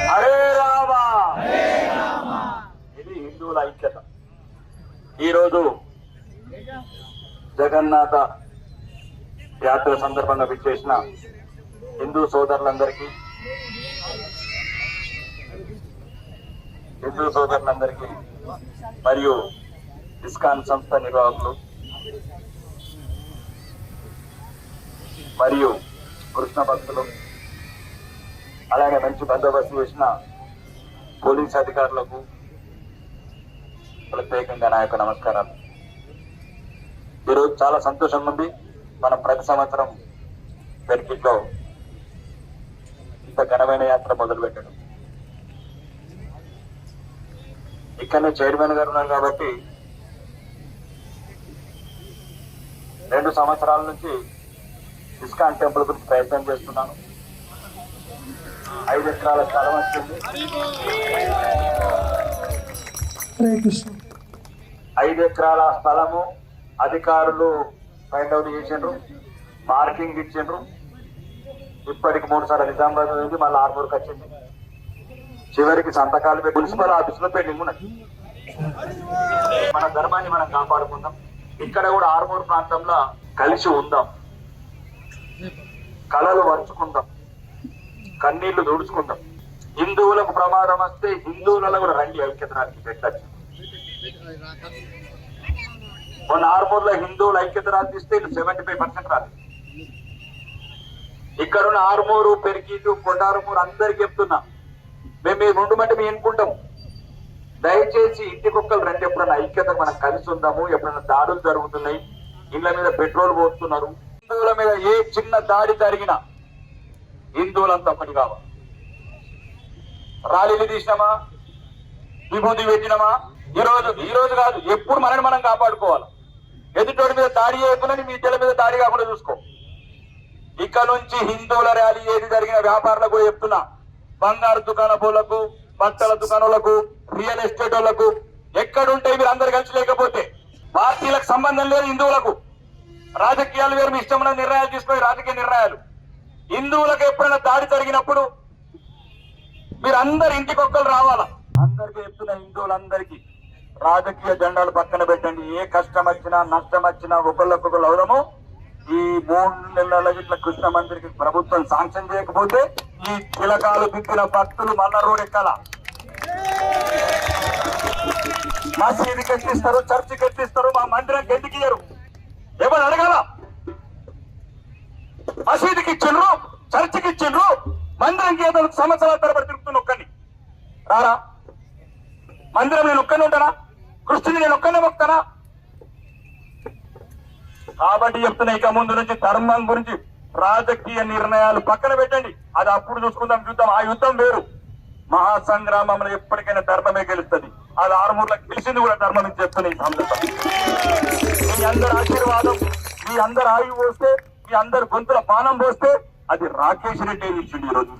హరే రామ. ఇది హిందువుల ఐక్యత. ఈరోజు జగన్నాథ యాత్ర సందర్భంగా విచ్చేసిన హిందూ సోదరులందరికీ మరియు ఇస్కాన్ సంస్థ నిర్వాహకులు మరియు కృష్ణ భక్తులు, అలాగే మంచి బందోబస్తు చేసిన పోలీస్ అధికారులకు ప్రత్యేకంగా నా యొక్క నమస్కారాలు. ఈరోజు చాలా సంతోషంగా ఉంది. మనం ప్రతి సంవత్సరం పెర్కిట్లో ఇంత ఘనమైన యాత్ర మొదలు పెట్టడం. ఇక్కడనే చైర్మన్ గారు ఉన్నారు కాబట్టి 2 సంవత్సరాల నుంచి ఇస్కాన్ టెంపుల్ గురించి ప్రయత్నం చేస్తున్నాను. 5 ఎకరాల స్థలం వచ్చింది. 5 ఎకరాల స్థలము అధికారులు ఫైండ్ అవుట్ చేసిండ్రు, మార్కింగ్ ఇచ్చిండ్రు. ఇప్పటికి 3 సార్లు నిజామాబాద్ నుంచి మళ్ళీ ఆర్మూర్కి వచ్చింది. చివరికి సంతకాలు పెట్టి మున్సిపల్ ఆఫీసులో పెండింగ్ ఉన్నది. మన ధర్మాన్ని మనం కాపాడుకుందాం. ఇక్కడ కూడా ఆర్మూర్ ప్రాంతంలో కలిసి ఉందాం, కళలు వంచుకుందాం, కన్నీళ్లు తుడుచుకుందాం. హిందువులకు ప్రమాదం వస్తే హిందువులలో కూడా రండి, ఐక్యతరానికి పెట్టచ్చు. మొన్న ఆర్మూర్లో హిందువులు ఐక్యత రాసిస్తే 75% రాదు. ఇక్కడున్న ఆర్మూరు, పెరికీటు, కొట్టారమూరు అందరికి చెప్తున్నా, మేము మీరు ఉండమంటే మేము ఎన్నుకుంటాం. దయచేసి ఇంటికొక్కరు రండి. ఎప్పుడన్నా ఐక్యత మనం కలిసి ఉందాము. ఎప్పుడైనా దాడులు జరుగుతున్నాయి, ఇళ్ల మీద పెట్రోల్ పోస్తున్నారు, హిందువుల మీద ఏ చిన్న దాడి జరిగినా హిందువులంతా ఒకటి కావాలి. ర్యాలీలు తీసినామా, విభూతి పెట్టినామా, ఈ రోజు కాదు, ఎప్పుడు మనని మనం కాపాడుకోవాలి. ఎదుటోడి మీద దాడి చేయకుండా మీ ఇద్దరి మీద దాడి కాకుండా చూసుకో. ఇక్కడ నుంచి హిందువుల ర్యాలీ ఏది జరిగిన వ్యాపారులకు కూడా చెప్తున్నా, బంగారు దుకాణాలకు, బట్టల దుకాణాలకు, రియల్ ఎస్టేట్ వాళ్లకు ఎక్కడుంటే మీరు అందరు కలిసి లేకపోతే పార్టీలకు సంబంధం లేదు. హిందువులకు రాజకీయాలు వేరు, మీ ఇష్టమైన నిర్ణయాలు తీసుకునే రాజకీయ నిర్ణయాలు. హిందువులకు ఎప్పుడైనా దాడి జరిగినప్పుడు మీరు అందరు ఇంటికొక్కరు రావాలా. అందరికీ చెప్తున్నా, హిందువులందరికీ రాజకీయ జెండాలు పక్కన పెట్టండి. ఏ కష్టం వచ్చినా నష్టం వచ్చినా ఒకళ్ళకొకళ్ళు అవడము. ఈ 3 నెలల ఇట్లా కృష్ణ మందిరికి ప్రభుత్వం శాంక్షన్ చేయకపోతే ఈ తిలకాలు దిక్కిన భక్తులు మల్ల రోడ్ ఎక్కాల. మసీదుకి ఎత్తిస్తారు, చర్చికి ఎత్తిస్తారు, మా మందిరానికి ఎందుకు ఇయ్యరు? ఎవరు అడగాల? మసీదుకి ఇచ్చిండ్రు, చర్చికి ఇచ్చిండ్రు, మందిరంకి ఏదో సంవత్సరాల తరబడి తిరుగుతున్న ఒక్కని రారా? మందిరం నేను ఒక్కనే ఉంటానా? కృష్ణుని నేను ఒక్కనే మొక్తానా? కాబట్టి చెప్తున్నా, ఇక ముందు నుంచి ధర్మం గురించి రాజకీయ నిర్ణయాలు పక్కన పెట్టండి. అది అప్పుడు చూసుకుందాం, యుద్ధం. ఆ యుద్ధం వేరు. మహాసంగ్రామంలో ఎప్పటికైనా ధర్మమే గెలుస్తుంది. అది ఆర్మూర్లో గెలిచింది కూడా ధర్మం అని చెప్తున్నా. ఈ సందర్భం మీ అందరి ఆశీర్వాదం, మీ అందరు ఆయువు పోస్తే, మీ అందరు గొంతుల పానం పోస్తే అది రాకేష్ రెడ్డి ఇచ్చిండు ఈరోజు.